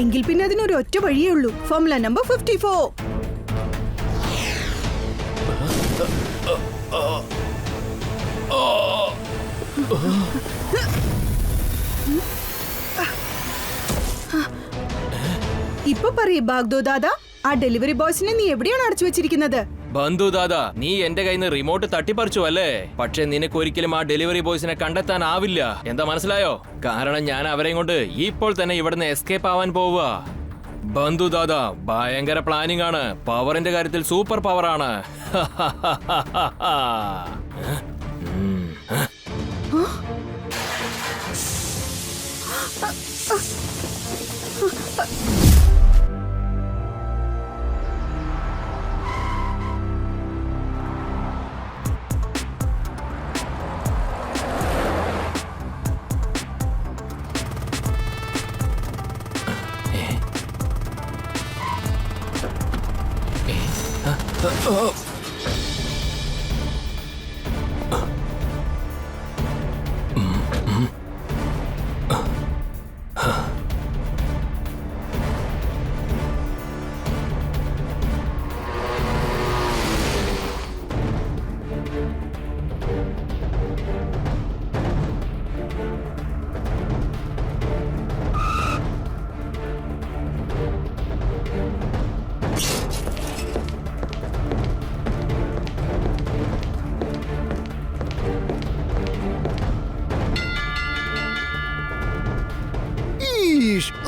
എങ്കിൽ പിന്നെ അതിനൊരു ഒറ്റ വഴിയേ ഉള്ളൂ. Formula number 54. ഇപ്പൊ പറയേ ബാഗ്ദോ ദാദാ, ആ ഡെലിവറി ബോയ്സിനെ നീ എവിടെയാണ് അടച്ചു വെച്ചിരിക്കുന്നത്? ബന്ധു ദാദാ, നീ എന്റെ കയ്യിൽ നിന്ന് റിമോട്ട് തട്ടിപ്പറിച്ചു അല്ലേ? പക്ഷെ നിനക്ക് ഒരിക്കലും ആ ഡെലിവറി ബോയ്സിനെ കണ്ടെത്താനാവില്ല. എന്താ മനസ്സിലായോ? കാരണം ഞാൻ അവരെയും കൊണ്ട് ഇപ്പോൾ തന്നെ ഇവിടുന്ന് എസ്കേപ്പ് ആവാൻ പോവുക. ബന്ധു ദാദാ, ഭയങ്കര പ്ലാനിംഗ് ആണ്. പവറിന്റെ കാര്യത്തിൽ സൂപ്പർ പവർ ആണ്.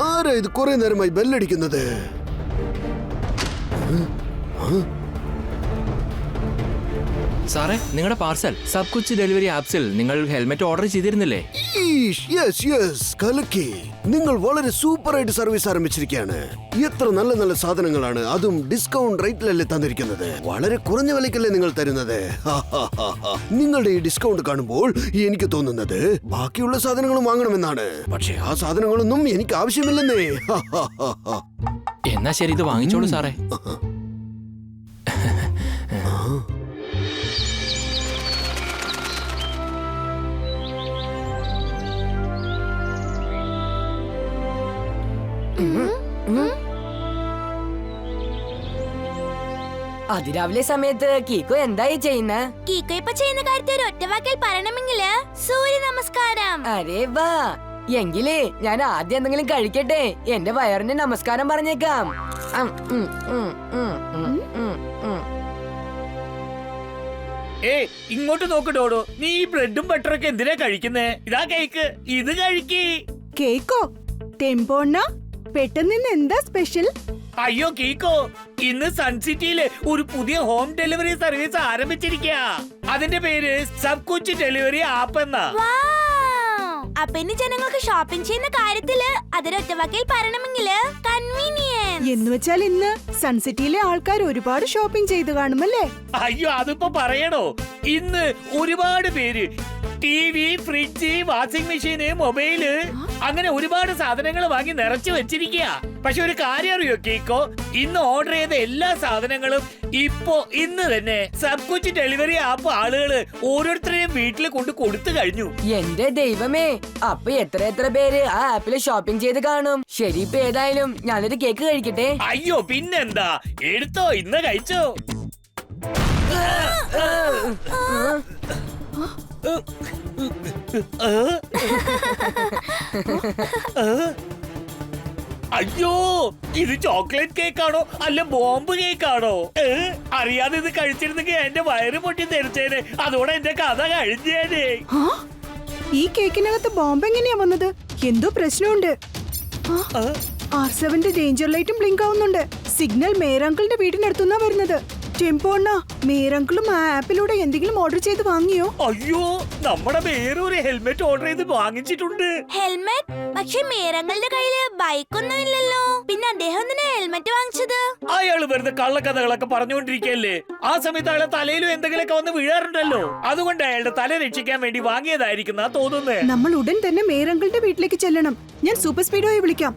ആരാ ഇത് കുറെ നേരമായി ബെല്ലടിക്കുന്നത്? സാറേ, നിങ്ങളുടെ പാർസൽ സബ് കുച്ച് ഡെലിവറി ആപ്സിൽ നിങ്ങൾ ഹെൽമെറ്റ് ഓർഡർ ചെയ്തിരുന്നില്ലേ? കലക്കി. നിങ്ങൾ വളരെ സൂപ്പർ ആയിട്ട് സർവീസ് ആരംഭിച്ചിരിക്കുകയാണ്. എത്ര നല്ല നല്ല സാധനങ്ങളാണ്, അതും ഡിസ്കൗണ്ട് റേറ്റിലല്ലേ തന്നിരിക്കുന്നത്. വളരെ കുറഞ്ഞ വിലക്കല്ലേ നിങ്ങൾ തരുന്നത്. നിങ്ങളുടെ ഈ ഡിസ്കൗണ്ട് കാണുമ്പോൾ എനിക്ക് തോന്നുന്നത് ബാക്കിയുള്ള സാധനങ്ങളും വാങ്ങണമെന്നാണ്. പക്ഷെ ആ സാധനങ്ങളൊന്നും എനിക്ക് ആവശ്യമില്ലെന്നേ. എന്നാ ശരി, ഇത് വാങ്ങിച്ചോളൂ സാറേ. അതിരാവിലെ സമയത്ത് കീക്കോ എന്തായി ചെയ്യുന്ന? കീക്കോ ഇപ്പൊ ചെയ്യുന്ന കാര്യത്തെ ഒരു ഒറ്റവാക്കിൽ പറയണമെങ്കില് സൂര്യ നമസ്കാരം. അരേ വാ, എങ്കിലേ ഞാൻ ആദ്യം എന്തെങ്കിലും കഴിക്കട്ടെ. എന്റെ വയറിന് നമസ്കാരം പറഞ്ഞേക്കാം. ഇങ്ങോട്ട് നോക്കട്ടോടോ, നീ ഈ ബ്രെഡും ബട്ടറൊക്കെ എന്തിനാ കഴിക്കുന്നേ? ഇതാ കേക്ക്, ഇത് കഴിക്കേ. കേക്കോ? ടെമ്പോണ്ണ, പെട്ടെന്ന് എന്താ സ്പെഷ്യൽ? അയ്യോ കീക്കോ, ഇന്ന് സൺസിറ്റിയില് ഒരു പുതിയ ഹോം ഡെലിവറി സർവീസ് ആരംഭിച്ചിരിക്കുക. അതിന്റെ പേര് സബ് കുച്ച് ഡെലിവറി ആപ്പ് എന്നാ. അപ്പൊ ഇനി ജനങ്ങൾക്ക് ഷോപ്പിംഗ് ചെയ്യുന്ന കാര്യത്തില് അതൊരൊറ്റവാക്കിൽ പറയണമെങ്കില് കൺവീനിയൻസ് എന്ന് വെച്ചാൽ ഇന്ന് സൺസിറ്റിയിലെ ആൾക്കാർ ഒരുപാട് ഷോപ്പിംഗ് ചെയ്തു കാണുമല്ലേ? അയ്യോ അതിപ്പോ പറയണോ? ഇന്ന് ഒരുപാട് പേര് TV, ഫ്രിഡ്ജ്, വാഷിംഗ് മെഷീന്, മൊബൈല്, അങ്ങനെ ഒരുപാട് സാധനങ്ങൾ വാങ്ങി നിറച്ചു വെച്ചിരിക്കുക. പക്ഷെ ഒരു കാര്യം അറിയോ കേക്കോ, ഇന്ന് ഓർഡർ ചെയ്ത എല്ലാ സാധനങ്ങളും ഇന്ന് തന്നെ സബ് കുച്ച് ഡെലിവറി ആപ്പ് ആളുകള് ഓരോരുത്തരെയും വീട്ടിൽ കൊണ്ട് കൊടുത്തു കഴിഞ്ഞു. എന്റെ ദൈവമേ, അപ്പൊ എത്ര പേര് ആ ആപ്പില് ഷോപ്പിംഗ് ചെയ്ത് കാണും. ശരി, ഇപ്പൊ ഏതായാലും ഞാനൊരു കേക്ക് കഴിക്കട്ടെ. അയ്യോ പിന്നെന്താ, എടുത്തോ, ഇന്ന് കഴിച്ചോ. അയ്യോ, ഇത് ചോക്ലേറ്റ് കേക്കാണോ അല്ല ബോംബ് കേക്കാണോ? അറിയാതെ ഇത് കഴിച്ചിരുന്നെങ്കിൽ എന്റെ വയറ് പൊട്ടി തെറിച്ചേനെ. അതോടെ എന്റെ കഥ കഴിഞ്ഞേനെ. ഈ കേക്കിനകത്ത് ബോംബ് എങ്ങനെയാ വന്നത്? എന്തോ പ്രശ്നമുണ്ട്. R7 ഡേഞ്ചർ ലൈറ്റും ബ്ലിങ്ക് ആവുന്നുണ്ട്. സിഗ്നൽ മേരങ്കിളിന്റെ വീടിനടുത്തുനിന്നാ വരുന്നത്. ടെമ്പോണ്ണ, മേരങ്കിളും ആ ആപ്പിലൂടെ എന്തെങ്കിലും ഓർഡർ ചെയ്ത് വാങ്ങിയോ? അയ്യോ, നമ്മുടെ വേറെ ഒരു ഹെൽമെറ്റ് ഓർഡർ ചെയ്ത് വാങ്ങിച്ചിട്ടുണ്ട്. ഹെൽമെറ്റ്? പക്ഷെ മേരങ്ങളുടെ കയ്യില് ബൈക്കൊന്നും ഇല്ലല്ലോ. പിന്നെ അദ്ദേഹം എന്തിനാ ഹെൽമെറ്റ് വാങ്ങിച്ചത്? അയാള് വെറുതെ കള്ളക്കഥകളൊക്കെ പറഞ്ഞുകൊണ്ടിരിക്കല്ലേ. ആ സമയത്ത് അയാളെ തലയിലും എന്തെങ്കിലുമൊക്കെ വന്ന് വീഴാറുണ്ടല്ലോ. അതുകൊണ്ട് അയാളുടെ തല രക്ഷിക്കാൻ വേണ്ടി വാങ്ങിയതായിരിക്കും തോന്നുന്നേ. നമ്മൾ ഉടൻ തന്നെ മേരങ്കിളിന്റെ വീട്ടിലേക്ക് ചെല്ലണം. ഞാൻ സൂപ്പർ സ്പീഡോയെ വിളിക്കാം.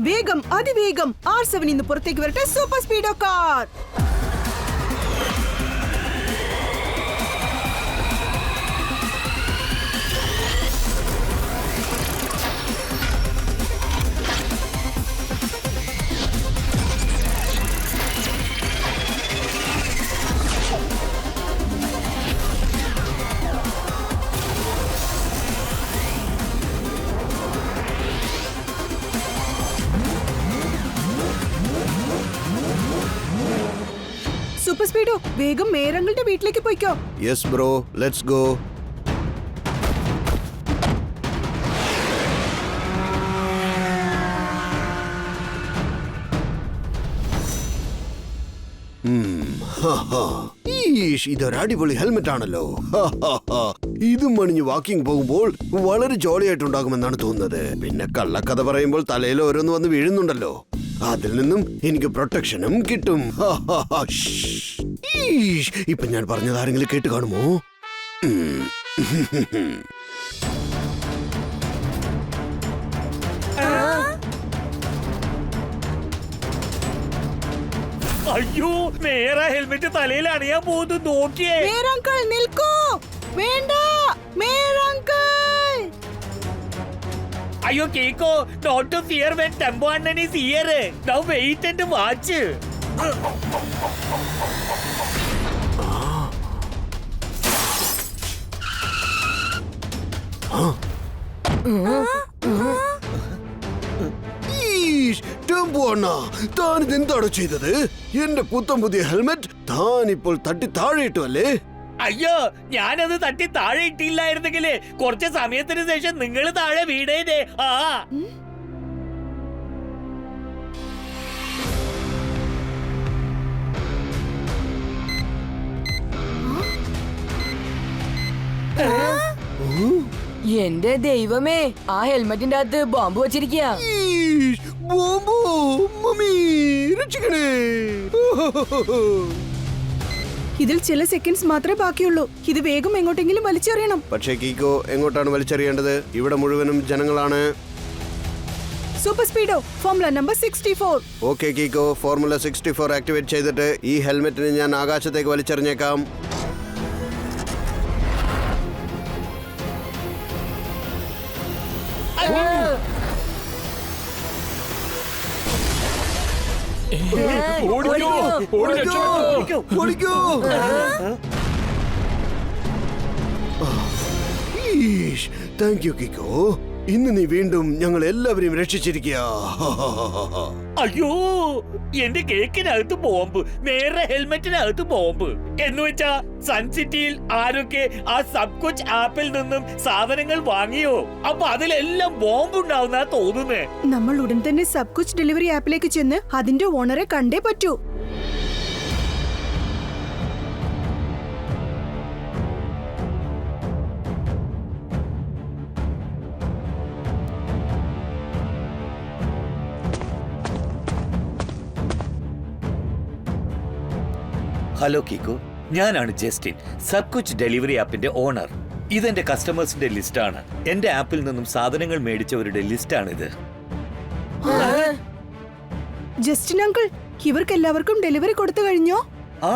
വേഗം, അതിവേഗം R7 ഇന്ന് പുറത്തേക്ക് വരട്ടെ. Super സ്പീഡോ car. സ്പീഡോ വേഗം മേരങ്ങളുടെ വീട്ടിലേക്ക് പോയിക്കോ. Yes bro, let's go. ഇതൊരു അടിപൊളി ഹെൽമെറ്റ് ആണല്ലോ. ഇതും മണിഞ്ഞ് വാക്കിംഗ് പോകുമ്പോൾ വളരെ ജോളിയായിട്ടുണ്ടാകുമെന്നാണ് തോന്നുന്നത്. പിന്നെ കള്ളക്കഥ പറയുമ്പോൾ തലയിൽ ഓരോന്ന് വന്ന് വീഴുന്നുണ്ടല്ലോ, അതിൽ നിന്നും എനിക്ക് പ്രൊട്ടക്ഷനും കിട്ടും. ഇപ്പൊ ഞാൻ പറഞ്ഞത് ആരെങ്കിലും കേട്ട് കാണുമോ? അയ്യോ, നേരെ ഹെൽമെറ്റ് തലയിൽ അണിയാൻ പോകുന്നു. നോക്കിയേ. മേരങ്കിൾ നിൽക്കൂ. വേണ്ട മേരങ്കിൾ. അയ്യോ കേക്കോ, not to fear when tempo അണ്ണൻ is here. Now wait and watch. Tempo അണ്ണ, താൻ ഇതെന്താണോ ചെയ്തത്? എന്റെ പുത്തൻ പുതിയ ഹെൽമെറ്റ് താൻ ഇപ്പോൾ തട്ടി താഴെയിട്ടു അല്ലേ? അയ്യോ, ഞാനത് തട്ടി താഴെ ഇട്ടില്ലായിരുന്നെങ്കിലേ കുറച്ച് സമയത്തിന് ശേഷം നിങ്ങൾ താഴെ വീടേനെ. ആ എന്റെ ദൈവമേ, ആ ഹെൽമെറ്റിന്റെ അകത്ത് ബോംബ് വെച്ചിരിക്കുക. ബോംബോ, മമ്മി രക്ഷിക്കണേ. ഇതിൽ ചില സെക്കൻഡ്സ് മാത്രമേ ബാക്കിയുള്ളൂ. ഇത് വേഗം എങ്ങോട്ടെങ്കിലും വലിച്ചെറിയണം. പക്ഷേ കീക്കോ, എങ്ങോട്ടാണ് വലിച്ചെറിയേണ്ടത്? ഇവിടെ മുഴുവനും ജനങ്ങളാണ്. Super speedo formula number 64. Okay കീക്കോ, ഫോർമുല 64 ആക്ടിവേറ്റ് ചെയ്തിട്ട് ഈ ഹെൽമെറ്റിന് ഞാൻ ആകാശത്തേക്ക് വലിച്ചെറിഞ്ഞേക്കാം. താങ്ക് യു കിക്കോ, ഇന്ന് നീ വീണ്ടും ഞങ്ങൾ എല്ലാവരെയും രക്ഷിച്ചിരിക്കുക. അയ്യോ, എന്റെ കേക്കിനകത്ത് ബോംബ്, നേരെ ഹെൽമെറ്റിനകത്ത് ബോംബ്. എന്ന് വെച്ചാ സൺസിറ്റിയിൽ ആരൊക്കെ ആ സബ് കുച്ച് ആപ്പിൽ നിന്നും സാധനങ്ങൾ വാങ്ങിയോ, അപ്പൊ അതിലെല്ലാം ബോംബ് ഉണ്ടാവുന്ന തോന്നുന്നേ. നമ്മൾ ഉടൻ തന്നെ സബ് കുച്ച് ഡെലിവറി ആപ്പിലേക്ക് ചെന്ന് അതിന്റെ ഓണറെ കണ്ടേ പറ്റൂ. ഹലോ കിക്കോ, ഞാനാണ് ജസ്റ്റിൻ, സബ് കുച്ച് ഡെലിവറി ആപ്പിന്റെ ഓണർ. ഇതെന്റെ കസ്റ്റമേഴ്സിന്റെ ലിസ്റ്റാണ്. എന്റെ ആപ്പിൽ നിന്നും സാധനങ്ങൾ മേടിച്ചവരുടെ ലിസ്റ്റാണിത്. ജസ്റ്റിൻ അങ്കിൾ, ഇവർക്ക് എല്ലാവർക്കും ഡെലിവറി കൊടുത്തു കഴിഞ്ഞോ? ആ,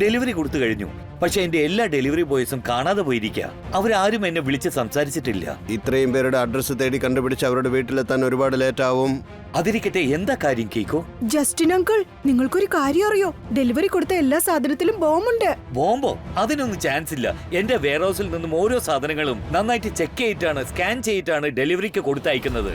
ഡെലിവറി കൊടുത്തു കഴിഞ്ഞു. പക്ഷെ എന്റെ എല്ലാ ഡെലിവറി ബോയ്സും കാണാതെ പോയിരിക്കുക. അവരാരും എന്നെ വിളിച്ച് സംസാരിച്ചിട്ടില്ല. ഇത്രയും പേരുടെ അഡ്രസ് തേടി കണ്ടുപിടിച്ച് അവരുടെ വീട്ടിലെത്താൻ ഒരുപാട് ലേറ്റ് ആവും. അതിരിക്കട്ടെ, എന്താ കാര്യം കേക്കോ? ജസ്റ്റിൻ അങ്കിൾ, നിങ്ങൾക്കൊരു കാര്യം അറിയോ? ഡെലിവറി കൊടുത്ത എല്ലാ സാധനത്തിലും ബോംബുണ്ട്. ബോംബോ? അതിനൊന്നും ചാൻസ് ഇല്ല. എന്റെ വെയർഹൗസിൽ നിന്നും ഓരോ സാധനങ്ങളും നന്നായിട്ട് ചെക്ക് ചെയ്തിട്ടാണ്, സ്കാൻ ചെയ്തിട്ടാണ് ഡെലിവറിക്ക് കൊടുത്തയക്കുന്നത്.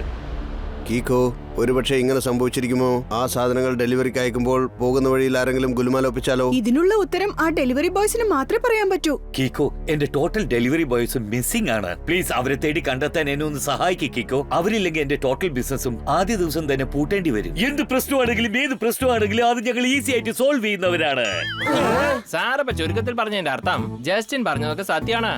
കീക്കോ, ഒരുപക്ഷെ ഇങ്ങനെ സംഭവിച്ചിരിക്കുമോ? ആ സാധനങ്ങൾ ഡെലിവറിക്ക് അയക്കുമ്പോൾ പോകുന്ന വഴിയിൽ ആരെങ്കിലും ഗുലുമാലൊപ്പിച്ചാലോ? ഇതിനുള്ള ഉത്തരം ആ ഡെലിവറി ബോയ്സിന് മാത്രമേ പറയാൻ പറ്റൂ. കീക്കോ, എന്റെ ടോട്ടൽ ഡെലിവറി ബോയ്സും മിസ്സിംഗ് ആണ്. പ്ലീസ് അവരെ തേടി കണ്ടെത്താൻ എന്നെ ഒന്ന് സഹായിക്കും കീക്കോ. അവരില്ലെങ്കിൽ എന്റെ ടോട്ടൽ ബിസിനസ്സും ആദ്യ ദിവസം തന്നെ പൂട്ടേണ്ടി വരും. എന്ത് പ്രശ്നമാണെങ്കിലും ഏത് പ്രശ്നമാണെങ്കിലും അത് ഞങ്ങൾ ഈസി ആയിട്ട് സോൾവ് ചെയ്യുന്നവരാണ്. സാറപ്പ ചുരുക്കത്തിൽ പറഞ്ഞതിന്റെ അർത്ഥം ജസ്റ്റിൻ പറഞ്ഞതൊക്കെ സത്യമാണ്.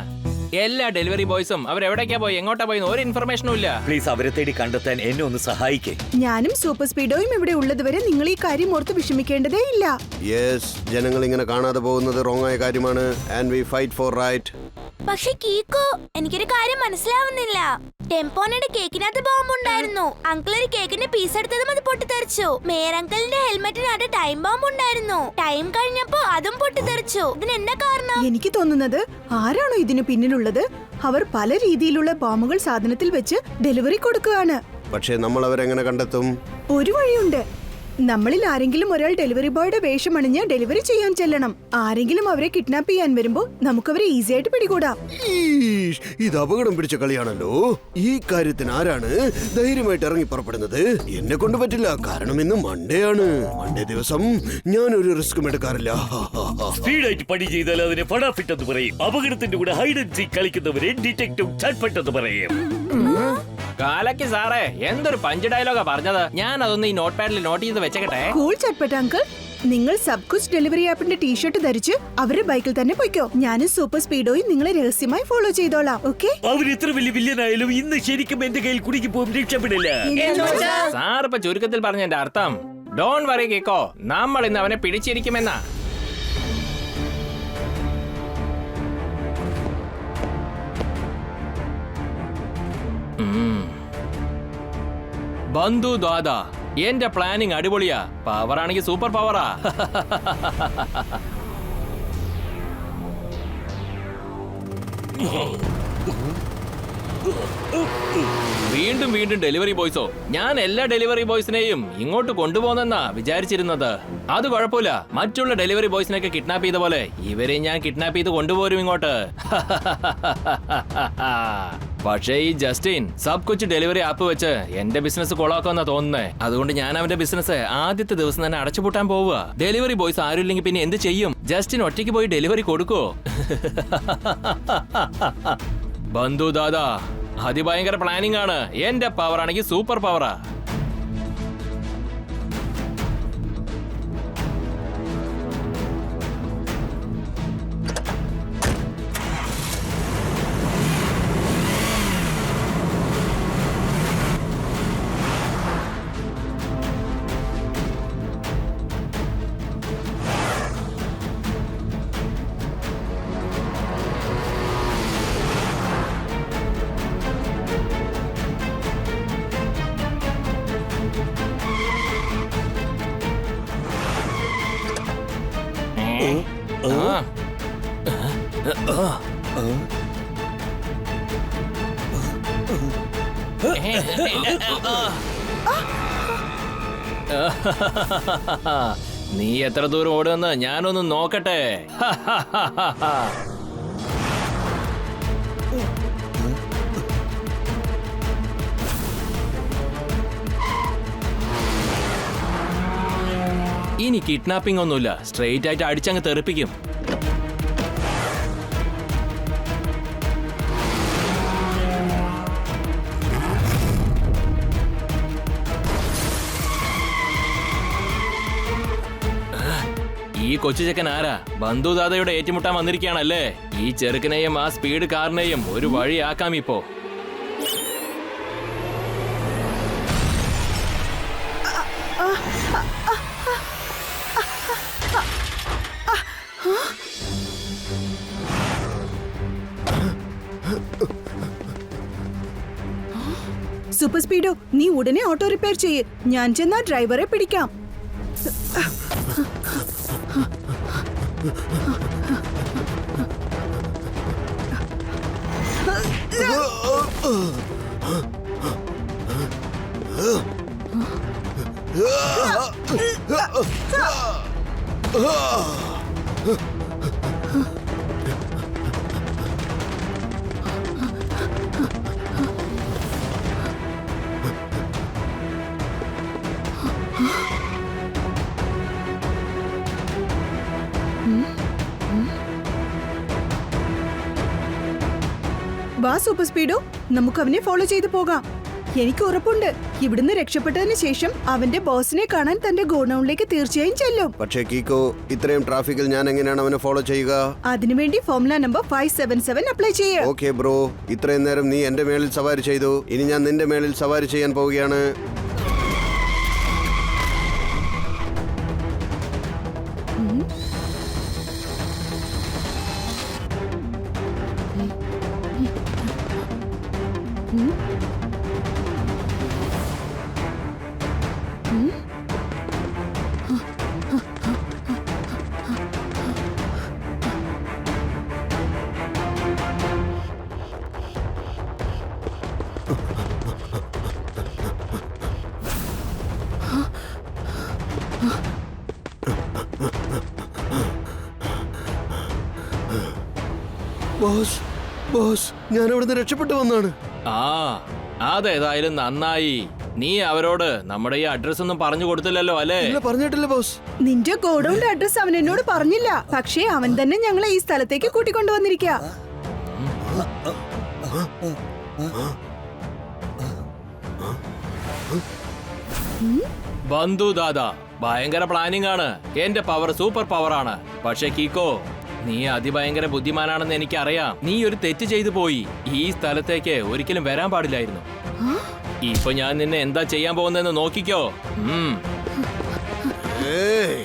എല്ലാ ഡെലിവറി ബോയ്സും അവരെവിടേക്കാ പോയി, എങ്ങോട്ടാ പോയി, ഒരു ഇൻഫർമേഷനും ഇല്ല. പ്ലീസ് അവരെ തേടി കണ്ടെത്താൻ എന്നെ ഒന്ന് സഹായിക്കേ. ഞാനും സൂപ്പർ സ്പീഡോയും ഇവിടെ ഉള്ളതുവരെ നിങ്ങൾ ഈ കാര്യം ഓർത്ത് വിഷമിക്കേണ്ടതേ ഇല്ല. യെസ്, ജനങ്ങൾ ഇങ്ങനെ കാണാതെ പോകുന്നത് റോങ് ആയ കാര്യമാണ്. And we fight for right. പക്ഷെ കീക്കോ, എനിക്കൊരു കാര്യം മനസ്സിലാവുന്നില്ല. ടെമ്പോണയുടെ കേക്കിനകത്ത് ബോംബ് ഉണ്ടായിരുന്നു. അങ്കിൾ ഒരു കേക്കിന്റെ പീസ് എടുത്തതും അത് പൊട്ടിത്തെറിച്ചു. മേരങ്കിളിന്റെ ഹെൽമെറ്റിനകത്ത് ടൈം ബോംബ് ഉണ്ടായിരുന്നു. ടൈം കഴിഞ്ഞപ്പോ അതും പൊട്ടിത്തെറിച്ചു. ഇതിന് എന്നാ കാരണം? എനിക്ക് തോന്നുന്നത് ആരാണോ ഇതിന് പിന്നിലുള്ളത്, അവർ പല രീതിയിലുള്ള ബോംബുകൾ സാധനത്തിൽ വെച്ച് ഡെലിവറി കൊടുക്കുകയാണ്. പക്ഷേ നമ്മൾ അവരെങ്ങനെ കണ്ടെത്തും? ഒരു വഴിയുണ്ട്. നമ്മളിൽ ആരെങ്കിലും ഒരാൾ ഡെലിവറി ബോയുടെ വേഷം അണിഞ്ഞ് ഡെലിവറി ചെയ്യാൻ ചെല്ലണം. ആരെങ്കിലും അവരെ കിഡ്നാപ്പ് ചെയ്യാൻ വരുമ്പോ നമുക്കവരെ ഈസി ആയിട്ട് പിടികൂടാം. ഈഷ്, ഇത് അപകടം പിടിച്ച കളിയാണല്ലോ. ഈ കാര്യത്തിന് ആരാണ് ധൈര്യമായിട്ട് ഇറങ്ങി പുറപ്പെടുന്നത്? എന്നെ കൊണ്ട് പറ്റില്ല, കാരണം ഇന്ന് മൺഡേ ആണ്. മൺഡേ ദിവസം ഞാൻ ഒരു റിസ്ക്കും എടുക്കാറില്ല. സ്പീഡായിട്ട് പണി ചെയ്താൽ അതിനെ ഫടാഫിറ്റ് എന്ന് പറയും. അപകടത്തിന്റെ കൂടെ ഹൈഡ് ആൻഡ് സീക്ക് കളിക്കുന്നവരെ ഡിറ്റക്റ്റീവ് ചട്ട്പട്ട് എന്ന് പറയും. കാലക്ക് സാറേ, എന്തൊരു പഞ്ച് ഡയലോഗാ പറഞ്ഞത്. ഞാൻ അതൊന്ന് ഈ നോട്ട് പാഡിൽ നോട്ട് ചെയ്ത് വെച്ചേക്കട്ടെ. കൂൾ ചട്പട്ട് അങ്കിൾ, നിങ്ങൾ സബ് കുച്ച് ഡെലിവറി ആപ്പിന്റെ ടീഷർട്ട് ധരിച്ച് അവരുടെ ബൈക്കിൽ തന്നെ പോയിക്കോ. ഞാനും സൂപ്പർ സ്പീഡോയും നിങ്ങളെ രഹസ്യമായി ഫോളോ ചെയ്തോളാം. ഓക്കെ? അവർ എത്ര വലിയ വില്ലനായാലും ഇന്ന് ശരിക്കും എന്റെ കയ്യിൽ കുടുക്കി പോകും, രക്ഷപ്പെടില്ല. സാർ ഇപ്പൊ ചുരുക്കത്തിൽ പറഞ്ഞതിന്റെ അർത്ഥം ഡോൺ വറി കേക്കോ, നമ്മൾ ഇന്ന് അവനെ പിടിച്ചിരിക്കുമെന്നാ. ബന്ധു ദാദാ, എന്റെ പ്ലാനിങ് അടിപൊളിയാ. പവർ ആണെങ്കിൽ സൂപ്പർ പവറാ. വീണ്ടും വീണ്ടും ഡെലിവറി ബോയ്സോ? ഞാൻ എല്ലാ ഡെലിവറി ബോയ്സിനെയും ഇങ്ങോട്ട് കൊണ്ടുപോകുന്നെന്നാ വിചാരിച്ചിരുന്നത്. അത് കുഴപ്പമില്ല, മറ്റുള്ള ഡെലിവറി ബോയ്സിനെയൊക്കെ കിഡ്നാപ്പ് ചെയ്ത പോലെ ഇവരെ ഞാൻ കിഡ്നാപ്പ് ചെയ്ത് കൊണ്ടുപോരും ഇങ്ങോട്ട്. പക്ഷേ ഈ ജസ്റ്റിൻ സബ് കൊച്ചു ഡെലിവറി ആപ്പ് വെച്ച് എന്റെ ബിസിനസ് കൊളാക്കുമെന്നാ തോന്നുന്നേ. അതുകൊണ്ട് ഞാൻ അവന്റെ ബിസിനസ് ആദ്യത്തെ ദിവസം തന്നെ അടച്ചുപൂട്ടാൻ പോവുക. ഡെലിവറി ബോയ്സ് ആരുമില്ലെങ്കിൽ പിന്നെ എന്ത് ചെയ്യും? ജസ്റ്റിൻ ഒറ്റയ്ക്ക് പോയി ഡെലിവറി കൊടുക്കോ? ബന്ധു ദാദാ, അതിഭയങ്കര പ്ലാനിംഗ് ആണ്. എന്റെ പവർ ആണെങ്കിൽ സൂപ്പർ പവറാ. നീ എത്ര ദൂരം ഓടുമെന്ന് ഞാനൊന്ന് നോക്കട്ടെ. ഇനി കിഡ്നാപ്പിംഗ് ഒന്നുമില്ല, സ്ട്രെയിറ്റ് ആയിട്ട് അടിച്ചങ്ങ് തെറിപ്പിക്കും. ഈ കൊച്ചു ചെക്കൻ ആരാ? ബന്ധുദാതയുടെ ഏറ്റുമുട്ടാൻ വന്നിരിക്കുകയാണല്ലേ? ഈ ചെറുക്കനെയും ആ സ്പീഡ് കാറിനെയും ഒരു വഴിയാക്കാം ഇപ്പോ. സൂപ്പർ സ്പീഡോ, നീ ഉടനെ ഓട്ടോ റിപ്പയർ ചെയ്യ്. ഞാൻ ചെന്നാ ഡ്രൈവറെ പിടിക്കാം. വാ സൂപ്പർ സ്പീഡോ, നമുക്ക് അവനെ ഫോളോ ചെയ്ത് പോകാം. എനിക്ക് ഉറപ്പുണ്ട് ഇവിടുന്ന് രക്ഷപ്പെട്ടതിന് ശേഷം അവന്റെ ബോസിനെ കാണാൻ തന്റെ ഗോഡൌണിലേക്ക് തീർച്ചയായും ചെല്ലും. പക്ഷേ കീക്കോ, ഇത്രയും ട്രാഫിക്കിൽ ഞാൻ എങ്ങനെയാണ് അവനെ ഫോളോ ചെയ്യുക? അതിനുവേണ്ടി ഫോർമുല നമ്പർ 577 അപ്ലൈ ചെയ്യാം. ഓക്കെ ബ്രോ, ഇത്രയും നേരം നീ എന്റെ മേളിൽ സവാരി ചെയ്തു, ഇനി ഞാൻ നിന്റെ മേളിൽ സവാരി ചെയ്യാൻ പോവുകയാണ്. ബോസ് ബോസ് ഞാൻ അവിടുന്ന് രക്ഷപ്പെട്ടു വന്നാണ്. ആ അതേതായാലും നന്നായി. നീ അവരോട് നമ്മുടെ ഈ അഡ്രസ് ഒന്നും പറഞ്ഞു കൊടുത്തില്ലല്ലോ അല്ലേ? ഇല്ല, പറഞ്ഞിട്ടില്ല ബോസ്. നിന്റെ ഗോഡൌണിന്റെ അഡ്രസ് അവൻ എന്നോട് പറഞ്ഞില്ല. പക്ഷേ അവൻ തന്നെ ഞങ്ങളെ ഈ സ്ഥലത്തേക്ക് കൂട്ടിക്കൊണ്ടുവന്നിരിക്കുക. ബന്ധു ദാദാ, ഭയങ്കര പ്ലാനിംഗ് ആണ്. എന്റെ പവർ സൂപ്പർ പവർ ആണ്. പക്ഷെ കീക്കോ, നീ അതിഭയങ്കര ബുദ്ധിമാനാണെന്ന് എനിക്കറിയാം. നീ ഒരു തെറ്റ് ചെയ്തു പോയി. ഈ സ്ഥലത്തേക്ക് ഒരിക്കലും വരാൻ പാടില്ലായിരുന്നു. ഇപ്പൊ ഞാൻ നിന്നെ എന്താ ചെയ്യാൻ പോകുന്നതെന്ന് നോക്കിക്കോ. ഏയ്,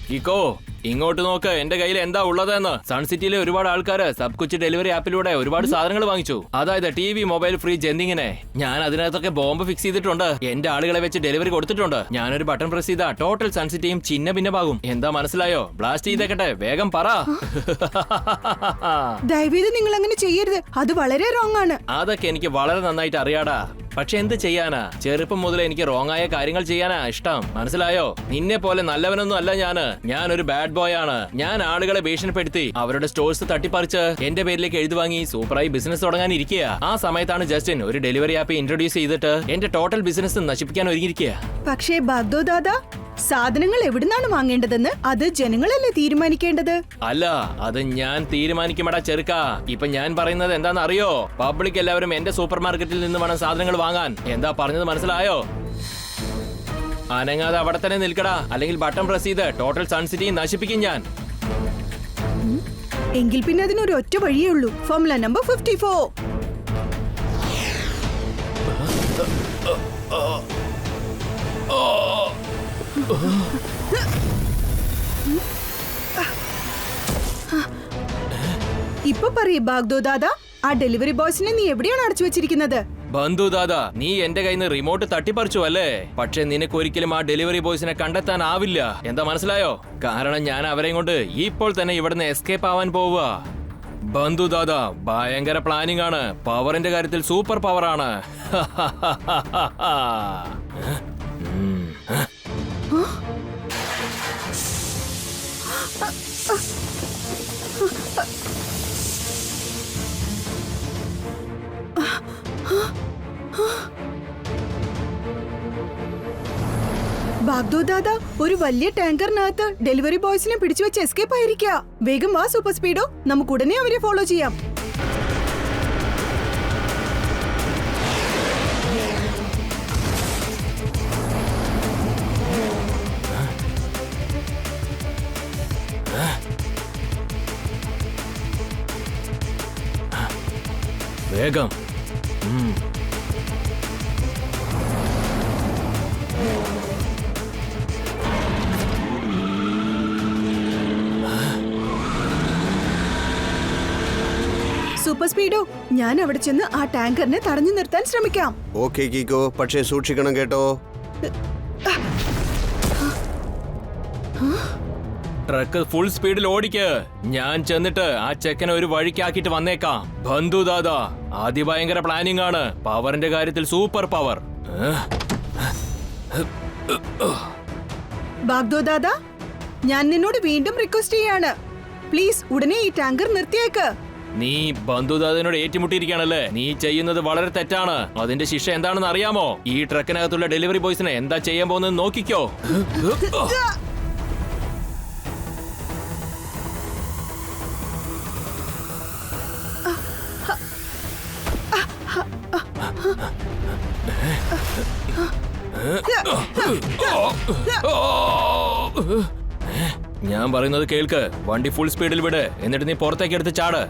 കിക്കോ, ഇങ്ങോട്ട് നോക്ക്. എന്റെ കയ്യിൽ എന്താ ഉള്ളതെന്ന്. സൺസിറ്റിയിലെ ഒരുപാട് ആൾക്കാര് സബ് കുച്ച് ഡെലിവറി ആപ്പിലൂടെ ഒരുപാട് സാധനങ്ങൾ വാങ്ങിച്ചു. അതായത് TV, മൊബൈൽ, ഫ്രിഡ്ജ് എന്നിങ്ങനെ. ഞാൻ അതിനകത്തൊക്കെ ബോംബ് ഫിക്സ് ചെയ്തിട്ടുണ്ട്. എന്റെ ആളുകളെ വെച്ച് ഡെലിവറി കൊടുത്തിട്ടുണ്ട്. ഞാനൊരു ബട്ടൺ പ്രസ് ചെയ്താ ടോട്ടൽ സൺസിറ്റിയും ചിന്ന ഭിന്നമാകും. എന്താ മനസ്സിലായോ? ബ്ലാസ്റ്റ് ചെയ്തേക്കട്ടെ, വേഗം പറ. ദയവേത് നിങ്ങൾ അങ്ങനെ ചെയ്യരുത്. അത് വളരെ റോങ് ആണ്. അതൊക്കെ എനിക്ക് വളരെ നന്നായിട്ട് അറിയാടാ. പക്ഷെ എന്ത് ചെയ്യാനാ? ചെറുപ്പം മുതൽ എനിക്ക് റോങ് ആയ കാര്യങ്ങൾ ചെയ്യാനാ ഇഷ്ടം. മനസ്സിലായോ? നിന്നെ പോലെ നല്ലവനൊന്നും അല്ല ഞാനൊരു ബാഡ് ബോയ് ആണ്. ഞാൻ ആളുകളെ ഭീഷണിപ്പെടുത്തി അവരുടെ സ്റ്റോഴ്സ് തട്ടിപ്പറിച്ച് എന്റെ പേരിലേക്ക് എഴുതി വാങ്ങി സൂപ്പറായി ബിസിനസ് തുടങ്ങാൻ ഇരിക്കുക. ആ സമയത്താണ് ജസ്റ്റിൻ ഒരു ഡെലിവറി ആപ്പ് ഇൻട്രൊഡ്യൂസ് ചെയ്തിട്ട് എന്റെ ടോട്ടൽ ബിസിനസ് നശിപ്പിക്കാൻ ഒരുങ്ങിയിരിക്കുക. പക്ഷേ ബാഗ്ദോ ദാദാ, സാധനങ്ങൾ എവിടുന്നാണ് വാങ്ങേണ്ടതെന്ന് അത് ജനങ്ങളല്ലേ തീരുമാനിക്കേണ്ടത്. അല്ല, അത് ഞാൻ തീരുമാനിക്കുമടാ ചെറുക്ക. ഇപ്പൊ ഞാൻ പറയുന്നത് എന്താണെന്ന് അറിയോ? പബ്ലിക് എല്ലാവരും എന്റെ സൂപ്പർ മാർക്കറ്റിൽ നിന്ന് വേണം സാധനങ്ങൾ വാങ്ങാൻ. എന്താ പറഞ്ഞത് മനസ്സിലായോ? അനങ്ങാതെ അവിടെ തന്നെ നിൽക്കടാ, അല്ലെങ്കിൽ ബട്ടൺ പ്രസ് ചെയ്ത് ടോട്ടൽ സൺസിറ്റി നശിപ്പിക്കും ഞാൻ. എങ്കിൽ പിന്നെ അതിനൊരു ഒറ്റ വഴിയേ ഉള്ളൂ. Formula number 54. ഇപ്പൊ പറയ് ബാഗ്ദോ ദാദാ, ആ ഡെലിവറി ബോയ്സിനെ നീ എവിടെയാണ് അടച്ചു വെച്ചിരിക്കുന്നത്? ബന്ധു ദാദാ, നീ എന്റെ കയ്യിൽ നിന്ന് റിമോട്ട് തട്ടിപ്പറിച്ചു അല്ലേ? പക്ഷെ നിനക്ക് ഒരിക്കലും ആ ഡെലിവറി ബോയ്സിനെ കണ്ടെത്താനാവില്ല. എന്താ മനസ്സിലായോ? കാരണം ഞാൻ അവരെയും കൊണ്ട് ഇപ്പോൾ തന്നെ ഇവിടുന്ന് എസ്കേപ്പ് ആവാൻ പോവുക. ബന്ധു ദാദാ, ഭയങ്കര പ്ലാനിംഗ് ആണ്. പവറിന്റെ കാര്യത്തിൽ സൂപ്പർ പവർ ആണ്. ബാഗ്ദോ ദാദാ, ഒരു വലിയ ടാങ്കറിനകത്ത് ഡെലിവറി ബോയ്സിനെ പിടിച്ചു വെച്ച് എസ്കേപ്പ് ആയിരിക്കുക. വേഗം വാ സൂപ്പർ സ്പീഡോ, നമുക്ക് ഉടനെ അവരെ ഫോളോ ചെയ്യാം. വേഗം. സൂപ്പർ സ്പീഡോ, ഞാൻ അവിടെ ചെന്ന് ആ ടാങ്കറിനെ തടഞ്ഞു നിർത്താൻ ശ്രമിക്കാം. ഓക്കെ കീക്കോ, പക്ഷേ സൂക്ഷിക്കണം കേട്ടോ. ട്രക്ക് ഫുൾ സ്പീഡിൽ ഓടിക്ക്. ഞാൻ ചെന്നിട്ട് ആ ചെക്കനെ ഒരു വഴിക്കാക്കിട്ട് വന്നേക്കാം. ബന്ധു ദാദാ, അതിഭയങ്കര പ്ലാനിംഗ് ആണ്. പവറിന്റെ കാര്യത്തിൽ സൂപ്പർ പവർ. ബാഗ്ദോ ദാദാ, ഞാൻ നിന്നോട് വീണ്ടും റിക്വസ്റ്റ് ചെയ്യാണ്. പ്ലീസ് ഉടനെ ഈ ടാങ്കർ നിർത്തിയേക്ക്. നീ ബന്ധുദാദനോട് ഏറ്റുമുട്ടിയിരിക്കുകയാണല്ലേ? നീ ചെയ്യുന്നത് വളരെ തെറ്റാണ്. അതിന്റെ ശിക്ഷ എന്താണെന്ന് അറിയാമോ? ഈ ട്രക്കിനകത്തുള്ള ഡെലിവറി ബോയ്സിനെ എന്താ ചെയ്യാൻ പോകുന്നത് നോക്കിക്കോ. ഞാൻ പറയുന്നത് കേൾക്ക്. വണ്ടി ഫുൾ സ്പീഡിൽ വിട്, എന്നിട്ട് നീ പുറത്തേക്ക് എടുത്ത് ചാട്.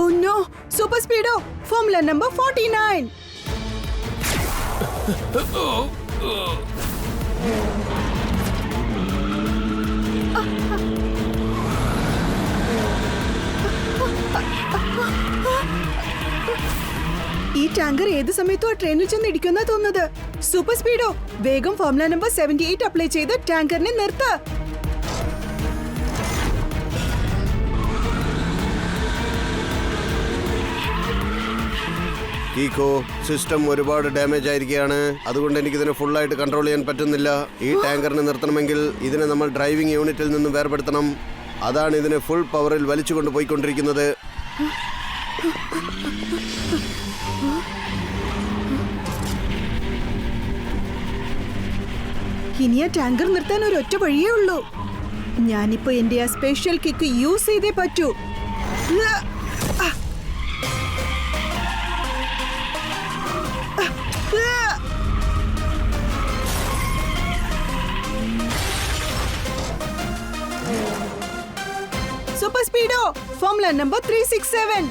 Oh no! Super Speedo! Formula number 49! ഈ ടാങ്കർ ഏത് സമയത്തും ആ ട്രെയിനിൽ ചെന്ന് ഇടിക്കുന്ന തോന്നുന്നത്. സൂപ്പർ സ്പീഡോ, വേഗം ഫോർമുല നമ്പർ 78 അപ്ലൈ ചെയ്ത് ടാങ്കറിനെ നിർത്ത്. കീക്കോ, സിസ്റ്റം ഒരുപാട് ഡാമേജ് ആയിരിക്കുകയാണ്. അതുകൊണ്ട് എനിക്ക് ഇതിനെ ഫുള്ളായിട്ട് കൺട്രോൾ ചെയ്യാൻ പറ്റുന്നില്ല. ഈ ടാങ്കറിനെ നിർത്തണമെങ്കിൽ ഇതിനെ നമ്മൾ ഡ്രൈവിംഗ് യൂണിറ്റിൽ നിന്നും വേർപെടുത്തണം. അതാണ് ഇതിനെ ഫുൾ പവറിൽ വലിച്ചുകൊണ്ട് പോയിക്കൊണ്ടിരിക്കുന്നത്. ഇനി ആ ടാങ്കർ നിർത്താൻ ഒരു ഒറ്റ വഴിയേ ഉള്ളൂ. ഞാനിപ്പോ എന്റെ ആ സ്പെഷ്യൽ കിക്ക് യൂസ് ചെയ്തേ പറ്റൂ. Super speedo, formula number 367.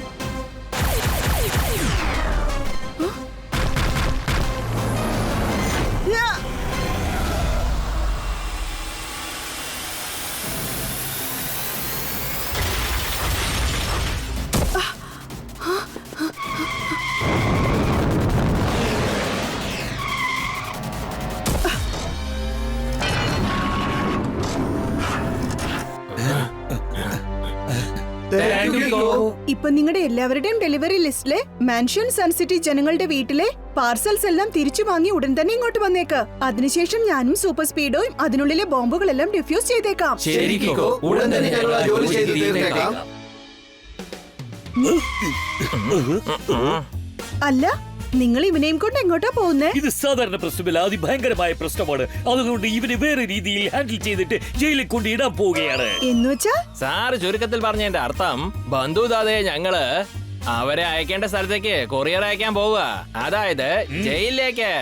ഇപ്പൊ നിങ്ങളുടെ എല്ലാവരുടെയും ഡെലിവറി ലിസ്റ്റിലെ മാൻഷൻ സൺസിറ്റി ജനങ്ങളുടെ വീട്ടിലെ പാർസൽസ് എല്ലാം തിരിച്ചു വാങ്ങി ഉടൻ തന്നെ ഇങ്ങോട്ട് വന്നേക്ക്. അതിനുശേഷം ഞാനും സൂപ്പർ സ്പീഡോയും അതിനുള്ളിലെ ബോംബുകളെല്ലാം ഡിഫ്യൂസ് ചെയ്തേക്കാം. ശരി കീക്കോ, ഉടൻ തന്നെ ഞങ്ങൾ ആ ജോലി ചെയ്ത് തീർത്തേക്കാം. അല്ല, നിങ്ങൾ ഇവനെയും കൊണ്ട് എങ്ങോട്ടാ പോകുന്നേ? ഇത് സാധാരണ പ്രശ്നമല്ല, അതിഭയങ്കരമായ പ്രശ്നമാണ്. അതുകൊണ്ട് ഇവനെ വേറെ രീതിയിൽ ഹാൻഡിൽ ചെയ്തിട്ട് ജയിലിൽ കൊണ്ട് ഇടാൻ പോവുകയാണ്. എന്നുവെച്ചാ സാറ് ചുരുക്കത്തിൽ പറഞ്ഞതിന്റെ അർത്ഥം ബന്ധുതാതെ ഞങ്ങള് അവരെ അയക്കേണ്ട സ്ഥലത്തേക്ക് കൊറിയർ അയക്കാൻ പോവുക, അതായത് ജയിലിലേക്ക്.